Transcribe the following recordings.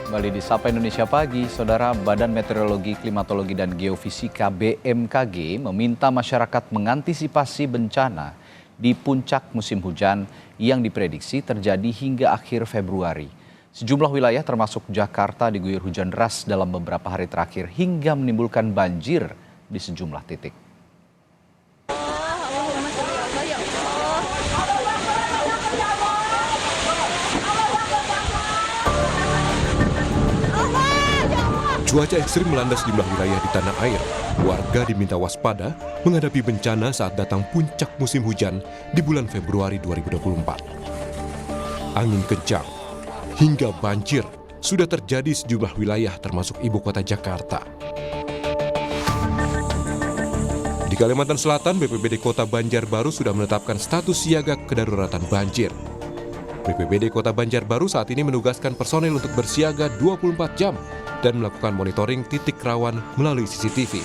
Kembali di Sapa Indonesia Pagi, Saudara. Badan Meteorologi, Klimatologi, dan Geofisika BMKG meminta masyarakat mengantisipasi bencana di puncak musim hujan yang diprediksi terjadi hingga akhir Februari. Sejumlah wilayah termasuk Jakarta diguyur hujan deras dalam beberapa hari terakhir hingga menimbulkan banjir di sejumlah titik. Cuaca ekstrim melanda sejumlah wilayah di tanah air. Warga diminta waspada menghadapi bencana saat datang puncak musim hujan di bulan Februari 2024. Angin kencang hingga banjir sudah terjadi sejumlah wilayah termasuk ibu kota Jakarta. Di Kalimantan Selatan, BPBD Kota Banjarbaru sudah menetapkan status siaga kedaruratan banjir. BPBD Kota Banjarbaru saat ini menugaskan personel untuk bersiaga 24 jam dan melakukan monitoring titik rawan melalui CCTV.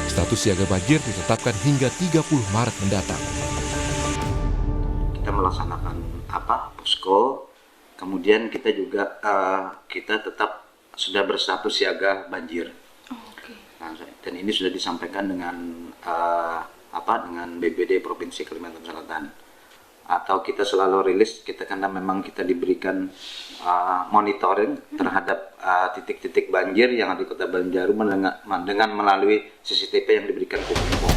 Status siaga banjir ditetapkan hingga 30 Maret mendatang. Kita melaksanakan posko, kemudian kita juga kita tetap sudah berstatus siaga banjir. Nah, dan ini sudah disampaikan dengan dengan BPBD Provinsi Kalimantan Selatan. Atau kita selalu rilis kita karena memang kita diberikan monitoring terhadap titik-titik banjir yang ada di Kota Banjarbaru dengan melalui CCTV yang diberikan Kominfo.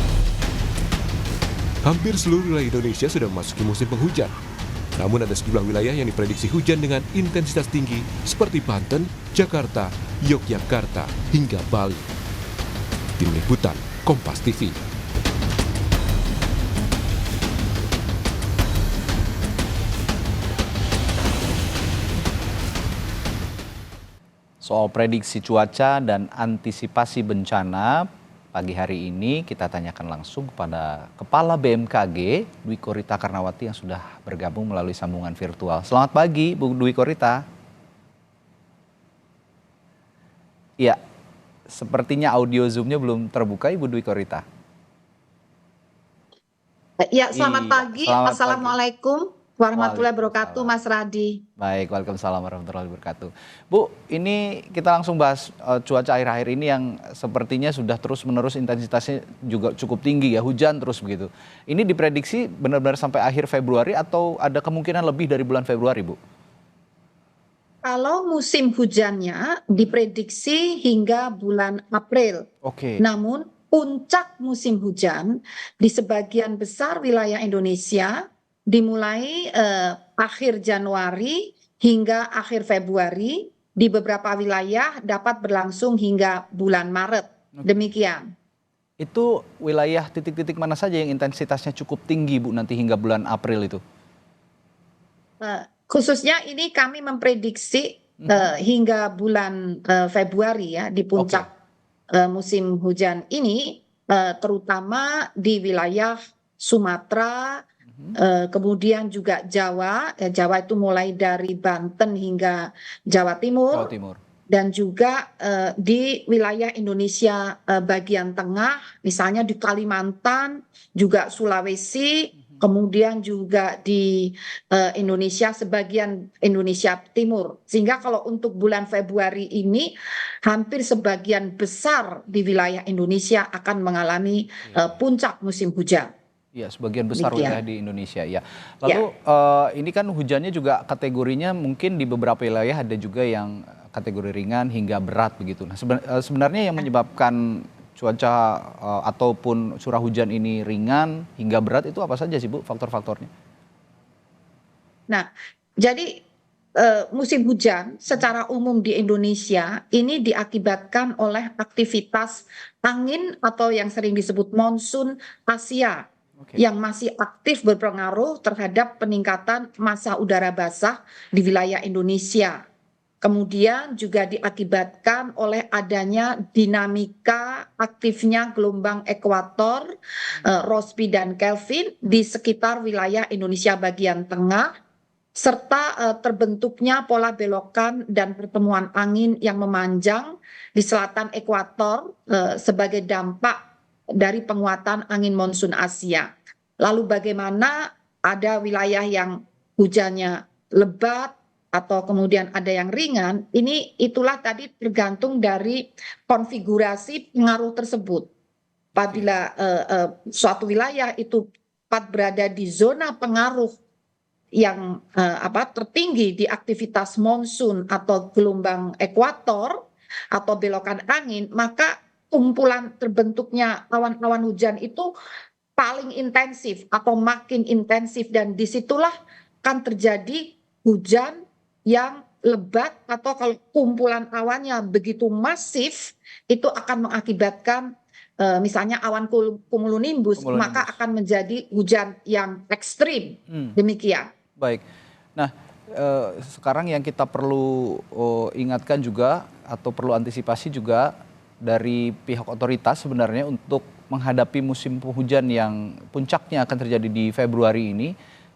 Hampir seluruh wilayah Indonesia sudah memasuki musim penghujan. Namun ada sejumlah wilayah yang diprediksi hujan dengan intensitas tinggi seperti Banten, Jakarta, Yogyakarta, hingga Bali. Tim Liputan Kompas TV. Soal prediksi cuaca dan antisipasi bencana, pagi hari ini kita tanyakan langsung kepada Kepala BMKG, Dwi Korita Karnawati yang sudah bergabung melalui sambungan virtual. Selamat pagi, Bu Dwi Korita. Iya, sepertinya audio Zoom-nya belum terbuka, Ibu Dwi Korita. Ya, selamat pagi. Assalamualaikum warahmatullahi wabarakatuh, Mas Radi. Baik, waalaikumsalam warahmatullahi wabarakatuh. Bu, ini kita langsung bahas cuaca akhir-akhir ini yang sepertinya sudah terus-menerus intensitasnya juga cukup tinggi ya, hujan terus begitu. Ini diprediksi benar-benar sampai akhir Februari atau ada kemungkinan lebih dari bulan Februari, Bu? Kalau musim hujannya diprediksi hingga bulan April. Oke. Namun puncak musim hujan di sebagian besar wilayah Indonesia dimulai akhir Januari hingga akhir Februari, di beberapa wilayah dapat berlangsung hingga bulan Maret. Demikian. Itu wilayah titik-titik mana saja yang intensitasnya cukup tinggi, Bu, nanti hingga bulan April itu? Khususnya ini kami memprediksi hingga bulan Februari ya, di puncak musim hujan ini, terutama di wilayah Sumatera, kemudian juga Jawa. Jawa itu mulai dari Banten hingga Jawa Timur. Dan juga di wilayah Indonesia bagian tengah, misalnya di Kalimantan, juga Sulawesi, kemudian juga di Indonesia, sebagian Indonesia Timur. Sehingga kalau untuk bulan Februari ini, hampir sebagian besar di wilayah Indonesia akan mengalami puncak musim hujan. Ya, sebagian besar wilayah di Indonesia ya. Lalu ini kan hujannya juga kategorinya mungkin di beberapa wilayah ada juga yang kategori ringan hingga berat begitu. Nah, sebenarnya yang menyebabkan cuaca ataupun curah hujan ini ringan hingga berat itu apa saja sih, Bu, faktor-faktornya? Nah, jadi musim hujan secara umum di Indonesia ini diakibatkan oleh aktivitas angin atau yang sering disebut monsun Asia yang masih aktif berpengaruh terhadap peningkatan massa udara basah di wilayah Indonesia. Kemudian juga diakibatkan oleh adanya dinamika aktifnya gelombang ekuator, Rossby dan Kelvin di sekitar wilayah Indonesia bagian tengah, serta terbentuknya pola belokan dan pertemuan angin yang memanjang di selatan ekuator sebagai dampak dari penguatan angin monsun Asia. Lalu bagaimana ada wilayah yang hujannya lebat, atau kemudian ada yang ringan, itulah tadi tergantung dari konfigurasi pengaruh tersebut. Apabila suatu wilayah itu tepat berada di zona pengaruh yang tertinggi di aktivitas monsun atau gelombang ekuator atau belokan angin, maka kumpulan terbentuknya awan-awan hujan itu paling intensif atau makin intensif, dan disitulah akan terjadi hujan yang lebat, atau kalau kumpulan awannya begitu masif itu akan mengakibatkan misalnya awan cumulonimbus, maka akan menjadi hujan yang ekstrim. Demikian. Baik. Nah, sekarang yang kita perlu ingatkan juga atau perlu antisipasi juga dari pihak otoritas sebenarnya untuk menghadapi musim penghujan yang puncaknya akan terjadi di Februari ini,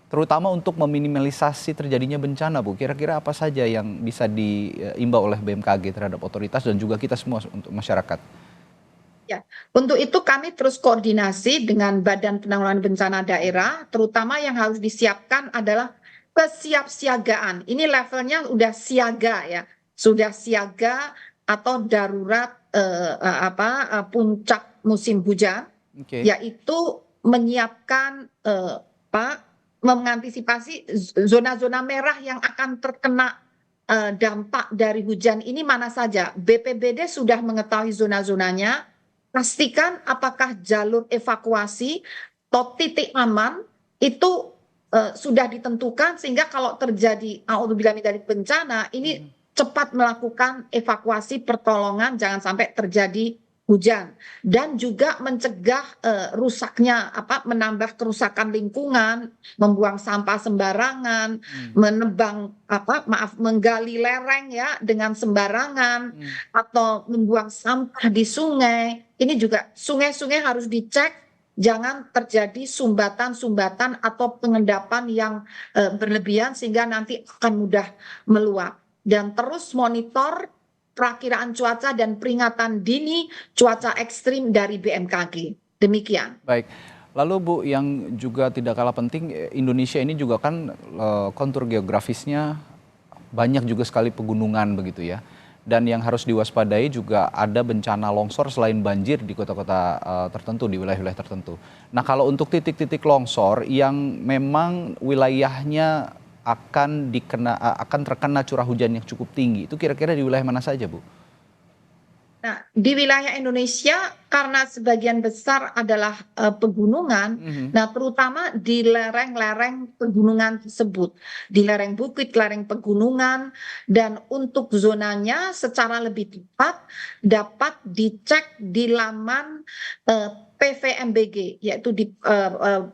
terutama untuk meminimalisasi terjadinya bencana, Bu. Kira-kira apa saja yang bisa diimbau oleh BMKG terhadap otoritas dan juga kita semua untuk masyarakat? Ya, untuk itu kami terus koordinasi dengan Badan Penanggulangan Bencana Daerah, terutama yang harus disiapkan adalah kesiapsiagaan. Ini levelnya udah siaga ya, sudah siaga atau darurat puncak musim hujan, yaitu menyiapkan mengantisipasi zona-zona merah yang akan terkena dampak dari hujan ini mana saja. BPBD sudah mengetahui zona-zonanya. Pastikan apakah jalur evakuasi atau titik aman itu sudah ditentukan, sehingga kalau terjadi a'udzubillah min dzalik bencana ini cepat melakukan evakuasi pertolongan, jangan sampai terjadi hujan, dan juga mencegah rusaknya menambah kerusakan lingkungan, membuang sampah sembarangan, menebang menggali lereng ya dengan sembarangan, atau membuang sampah di sungai. Ini juga sungai-sungai harus dicek, jangan terjadi sumbatan-sumbatan atau pengendapan yang berlebihan sehingga nanti akan mudah meluap. Dan terus monitor perakiraan cuaca dan peringatan dini cuaca ekstrim dari BMKG. Demikian. Baik. Lalu Bu, yang juga tidak kalah penting, Indonesia ini juga kan kontur geografisnya banyak juga sekali pegunungan begitu ya. Dan yang harus diwaspadai juga ada bencana longsor selain banjir di kota-kota tertentu, di wilayah-wilayah tertentu. Nah, kalau untuk titik-titik longsor yang memang wilayahnya akan terkena curah hujan yang cukup tinggi, itu kira-kira di wilayah mana saja, Bu? Nah, di wilayah Indonesia karena sebagian besar adalah pegunungan, nah terutama di lereng-lereng pegunungan tersebut, di lereng bukit, lereng pegunungan, dan untuk zonanya secara lebih tepat dapat dicek di laman PVMBG, yaitu di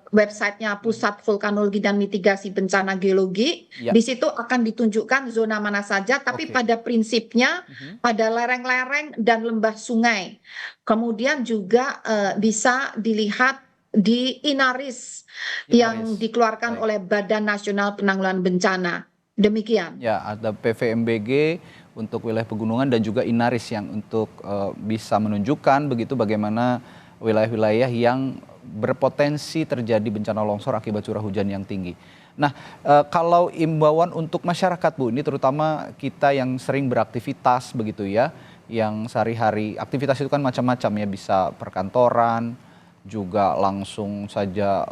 websitenya Pusat Vulkanologi dan Mitigasi Bencana Geologi. Ya. Di situ akan ditunjukkan zona mana saja, tapi pada prinsipnya pada lereng-lereng dan lembah sungai. Kemudian juga bisa dilihat di Inaris yang dikeluarkan oleh Badan Nasional Penanggulangan Bencana. Demikian. Ya, ada PVMBG untuk wilayah pegunungan dan juga Inaris yang untuk bisa menunjukkan begitu bagaimana wilayah-wilayah yang berpotensi terjadi bencana longsor akibat curah hujan yang tinggi. Nah, kalau imbauan untuk masyarakat, Bu, ini terutama kita yang sering beraktivitas begitu ya, yang sehari-hari aktivitas itu kan macam-macam ya, bisa perkantoran, juga langsung saja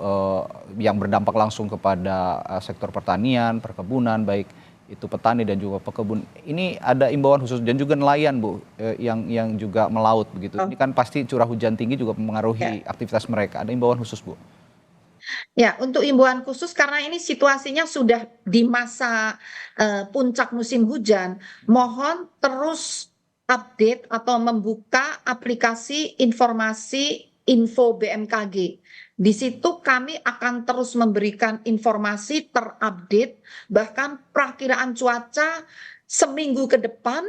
yang berdampak langsung kepada sektor pertanian, perkebunan, baik itu petani dan juga pekebun. Ini ada imbauan khusus dan juga nelayan, Bu, yang juga melaut begitu. Ini kan pasti curah hujan tinggi juga mempengaruhi aktivitas mereka. Ada imbauan khusus, Bu? Ya, untuk imbauan khusus karena ini situasinya sudah di masa puncak musim hujan, mohon terus update atau membuka aplikasi informasi info BMKG. Di situ kami akan terus memberikan informasi terupdate, bahkan perakiraan cuaca seminggu ke depan,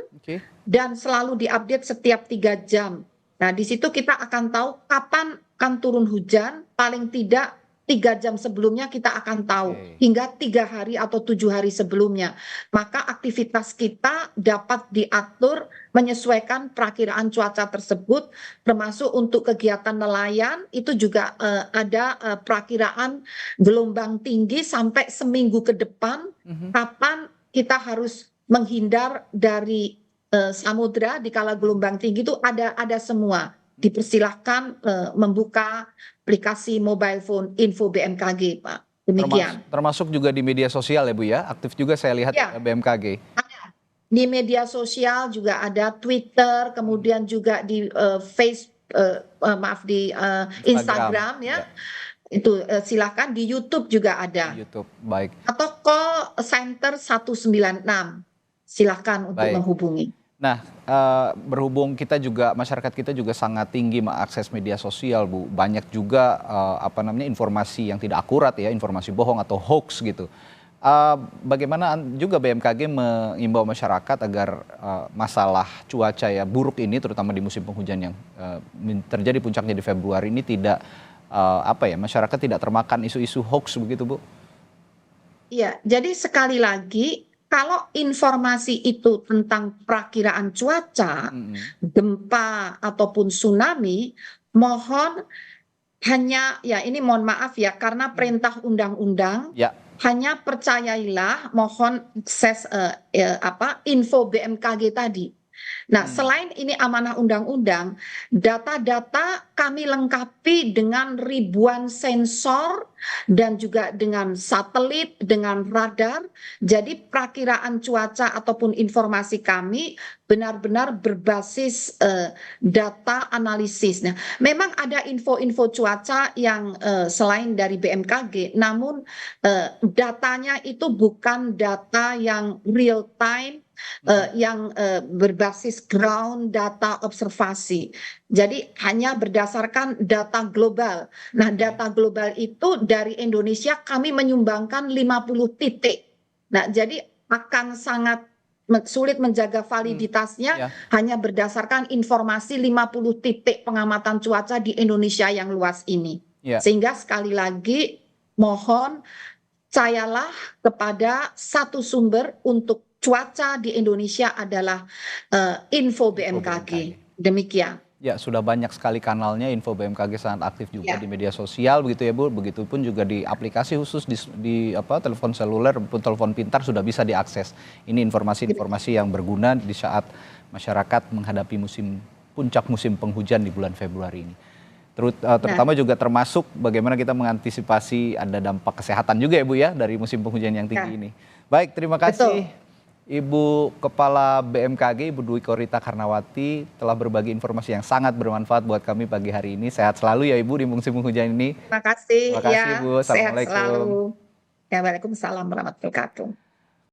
dan selalu diupdate setiap 3 jam. Nah, di situ kita akan tahu kapan akan turun hujan, paling tidak 3 jam sebelumnya kita akan tahu, hingga 3 hari atau 7 hari sebelumnya. Maka aktivitas kita dapat diatur menyesuaikan perakiraan cuaca tersebut, termasuk untuk kegiatan nelayan, itu juga ada perakiraan gelombang tinggi sampai seminggu ke depan, kapan kita harus menghindar dari samudra di kala gelombang tinggi itu ada semua. Dipersilahkan membuka aplikasi mobile phone info BMKG, Pak. Demikian. Termasuk juga di media sosial ya Bu ya, aktif juga saya lihat Ya. BMKG. Di media sosial juga ada Twitter, kemudian juga di di Instagram ya. Itu silakan di YouTube juga ada. YouTube, baik. Atau call center 196. Silakan untuk Baik. menghubungi. Nah, berhubung kita juga masyarakat kita juga sangat tinggi mengakses media sosial, Bu. Banyak juga informasi yang tidak akurat ya, informasi bohong atau hoax gitu. Bagaimana juga BMKG mengimbau masyarakat agar masalah cuaca ya buruk ini, terutama di musim penghujan yang terjadi puncaknya di Februari ini tidak masyarakat tidak termakan isu-isu hoax begitu, Bu? Iya, jadi sekali lagi kalau informasi itu tentang perakiraan cuaca, gempa ataupun tsunami, mohon hanya ya ini mohon maaf ya karena perintah undang-undang. Ya. Hanya percayailah, mohon akses info BMKG tadi. Nah, selain ini amanah undang-undang, data-data kami lengkapi dengan ribuan sensor dan juga dengan satelit, dengan radar. Jadi perakiraan cuaca ataupun informasi kami benar-benar berbasis data analisis. Nah, memang ada info-info cuaca yang selain dari BMKG, namun datanya itu bukan data yang real time, yang berbasis ground data observasi. Jadi hanya berdasarkan data global. Nah, data global itu dari Indonesia kami menyumbangkan 50 titik. Nah, jadi akan sangat sulit menjaga validitasnya hanya berdasarkan informasi 50 titik pengamatan cuaca di Indonesia yang luas ini. Sehingga sekali lagi mohon percayalah kepada satu sumber untuk cuaca di Indonesia adalah info BMKG. Demikian. Ya, sudah banyak sekali kanalnya, info BMKG sangat aktif juga di media sosial begitu ya Bu. Begitupun juga di aplikasi khusus di telepon seluler maupun telepon pintar sudah bisa diakses. Ini informasi-informasi yang berguna di saat masyarakat menghadapi puncak musim penghujan di bulan Februari ini. Terutama juga termasuk bagaimana kita mengantisipasi ada dampak kesehatan juga ya Bu ya dari musim penghujan yang tinggi ini. Baik, terima kasih. Ibu Kepala BMKG, Ibu Dwi Korita Karnawati telah berbagi informasi yang sangat bermanfaat buat kami pagi hari ini. Sehat selalu ya Ibu di musim penghujan ini. Terima kasih. Terima kasih Bu. Assalamualaikum. Sehat selalu. Ya, waalaikumsalam warahmatullahi wabarakatuh.